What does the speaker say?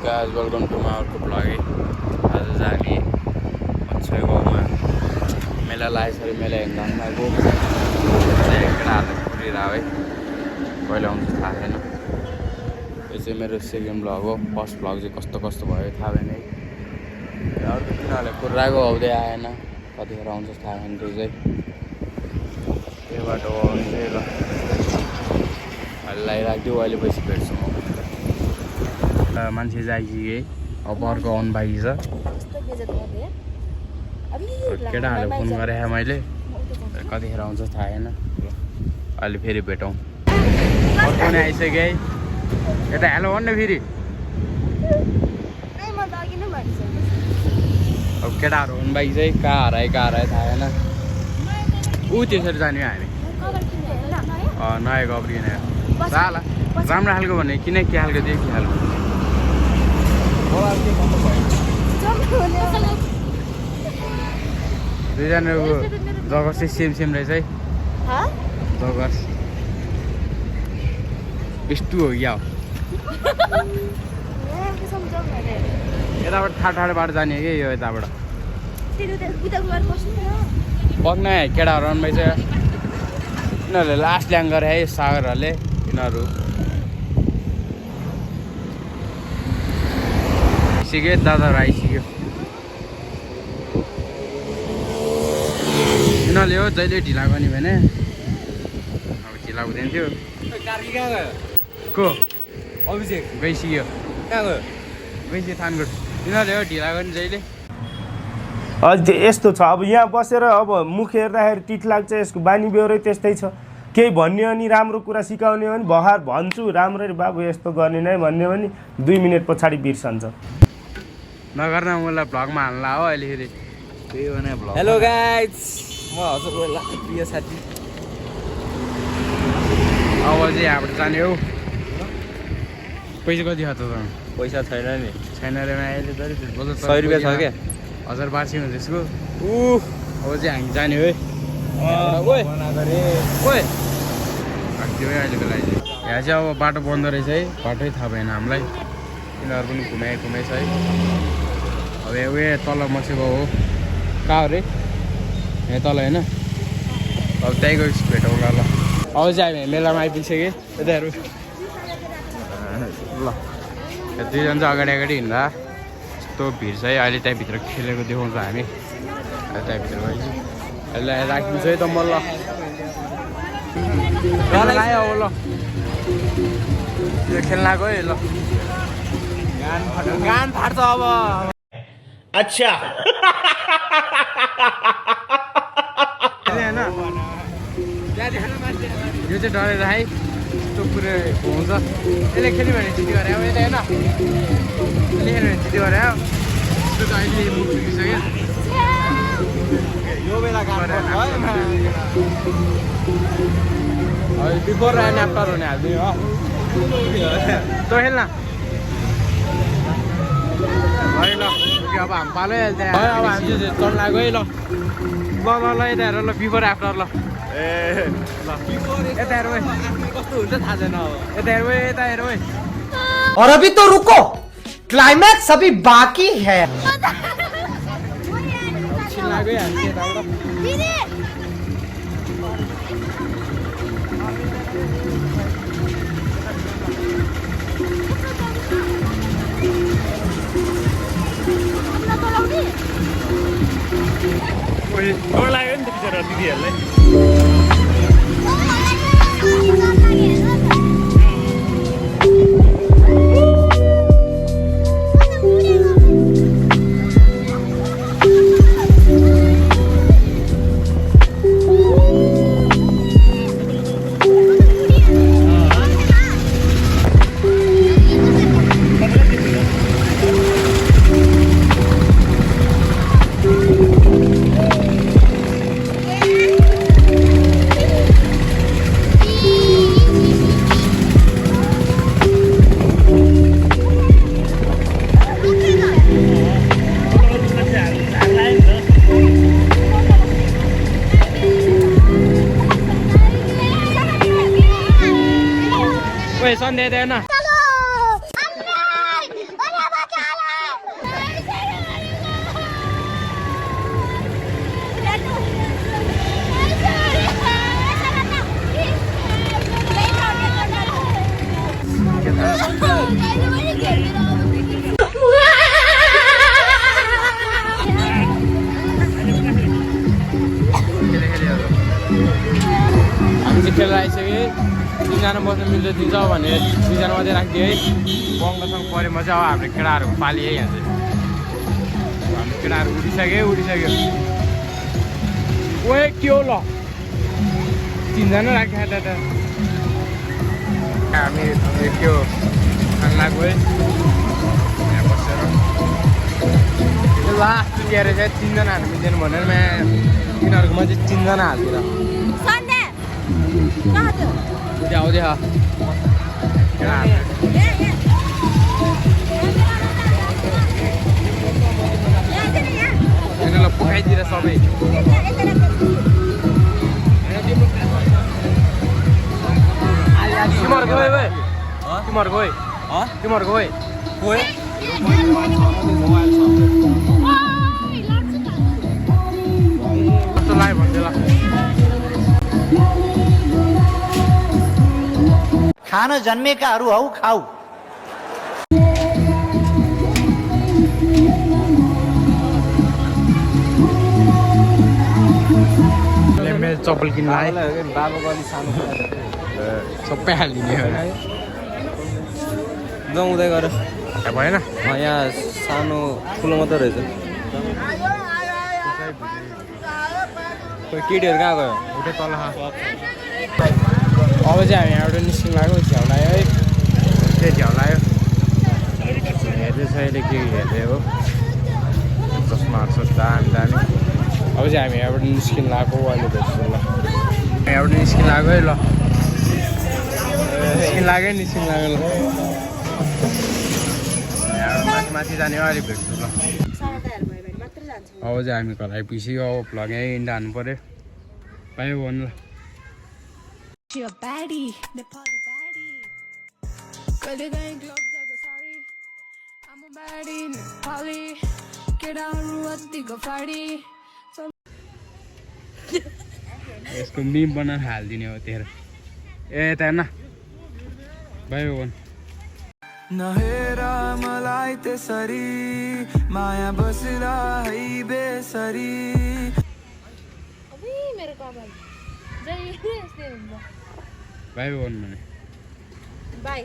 guys, welcome to my अर्को vlog है। आज जाने मच्छर गाउँमा मेला लागेछ मेला हेर्न गएको केटाहरूले पुरिरहेको है कहिले आउँछ थाहा छैन। यो चाहिँ मेरो सेकेन्ड भ्लग हो। फर्स्ट भ्लग चाहिँ कस्तो कस्तो भयो थाहा भएन है। अर्को तिनीहरूले पुऱ्याएको आउँदै आएन, कतिखेर आउँछ थाहा छैन। त्यो चाहिँ यो बाटो आउनु चाहिँ ल अहिले राखिदियो, अहिले पछि भेट्छु म। मान्छे जाइसके अब अर्को आउनु बाँकी छ। केटाहरूले फोन गरेँ मैले, कतिखेर आउँछ थाहा छैन। अहिले फेरि भेटौँ। अर्को नै आइसक्यो है। यता हेलो भन्नु फेरि। अब केटाहरू हुनु बाँकी चाहिँ कहाँ हरायो थाहा छैन। ऊ त्यसरी जाने हामी नयाँ कपडी किनेर जाला राम्रो खालको भने किन के खालको दियो के खालको दुईजनाको जगस चाहिँ सेम रहेछ है। जगस यस्तो हो क्या हो। यताबाट ठाडो बाटो जाने कि यो यताबाट पक्न केटाहरू आउनु छ। यिनीहरूले लास्ट ल्याङ गरे है सागरहरूले। यिनीहरू आइसक्यो, दादाहरू आइसक्यो। यिनीहरूले हो जहिले ढिला गर्ने भने अब ढिला हुँदैन थियो। को अभिषेक गइसक्यो, कहाँ गयो गइसक्यो थानकोट। यिनीहरूले हो ढिला गर्ने जहिले। अझै यस्तो छ। अब यहाँ बसेर अब मुख हेर्दाखेरि तित लाग्छ। यसको बानी बेहोरै त्यस्तै छ। केही भन्ने अनि राम्रो कुरा सिकाउने भने भर्खर भन्छु राम्ररी बाबु यस्तो गर्ने नै भन्ने भने 2 मिनट पछाडि बिर्सन्छ। नगर्न मलाई भ्लगमा हाल्ला हो अहिले फेरि। त्यही भने भ्लग। हेलो गाइज, म हजुरको प्रिय साथी। अब चाहिँ यहाँबाट जाने हो। पैसा कति छ त? पैसा छैन नि। छैन रे अहिले त 100 रुपियाँ छ क्या। 1000 बासी हुन्छ त्यसको। अब चाहिँ हामी जाने हो है। अहिलेको लागि यहाँ चाहिँ अब बाटो बन्द रहेछ है। बाटै थाहा भएन हामीलाई। यिनीहरू पनि घुमाइ छ है। अब उयो तल मसेको हो कहाँ अरे यहाँ तल होइन। अब त्यहीँ गएपछि भेटौँला ल। अब चाहिँ हामी मेलामा आइपुगिसक्यो यताहरू। ल दुईजना चाहिँ अगाडि हिँड्दा यस्तो भिड छ है। अहिले त्यहाँभित्र खेलेको देखाउँछ हामी। अहिले त्यहाँभित्र गएपछि अहिले राखिदिन्छ है त म। ल आयो अब ल यो खेल्न आएको है। ल गान फाट्छ अब। अच्छा यो चाहिँ डरेर है यस्तो पुरै हुन्छ। यसले खेल्यो भने छिटो गरे अब यता होइन। यसले खेल्यो भने छिटो गरे हो। यस्तो त अहिले मुख पुगिसक्यो। यो बेला बिफोर एन्ड आफ्टर हुने हालिदियो हो। तँ खेल्न है ल। अब हामी पालिहाल्छ अब हामी चाहिँ चढ्न लाग्यो है। ल यता हेर ल बिफोर आफ्टर ल। ए ल यता हेर कस्तो हुन्छ थाहा छैन। अब यता हेर यता हेर। और अभी तो रुको, क्लाइमैक्स अभी बाकी है। लाग्यो हामी यताबाट। डर लाग्यो नि त बिचरा दिदीहरूलाई। सन्ध्या देना हामी चाहिँ खेल आइसक्यो 3जना बस्न मिल्छ दिन्छ भनेर 2जना मात्रै राखिदियो है बङ्गसँग परेपछि अब हाम्रो केटाहरूको पाली है यहाँ चाहिँ हाम्रो केटाहरू उठिसक्यो ओए के हो ल 3जना राख्यो त हामी के हो खान लाग्यो है यहाँ बसेर लास्ट ल्याएर चाहिँ 3जना हाल्नु मिल्दैन भनेर तिनीहरूकोमा चाहिँ 3जना हाल्दिन आउँदै यिनीहरूलाई पकाइदिएर सबै तिमीहरूको कस्तो लाग्यो भन्दै ल खान जन्मेकाहरू हौ खाऊ मेरो चप्पल किन्नु आएँ बाबाको अलिक सानो सबै हालिदिने जाउँदै गर भएन यहाँ सानो ठुलो मात्रै रहेछ खोइ केटीहरू कहाँ गयो उठे तल अब चाहिँ हामी यहाँबाट निस्किनु लाग्यो झ्याउ लाग्यो है त्यही झ्याउ लाग्यो हेर्दैछ अहिले के हेर्दै हो चस्माहरू छ दामी अब चाहिँ हामी यहाँबाट निस्किनु लाग्यो अहिले भेट्छु ल यहाँबाट निस्किनु लाग्यो है ल निस्किनु लाग्यो ल यहाँबाट माथि जाने हो अहिले भेट्छु ल अब चाहिँ हामी घर आइपुग्यो अब भ्लग यहीँ इन्ड हान्नु पऱ्यो पायो भन्नु ल She a baddie, Nepali baddie. Kade gaye club jaga sorry. I'm a baddie, Nepali. Get down ruati ko fadi. यसको मिम बनाएर हालिदिने हो तेरो ए त हेर्न बाई भन नहेरा मलाई त्यसरी माया बसिरा है बेसरी अबे मेरो कपाल जहिले यस्तै हुन्छ बाई भन भने बाई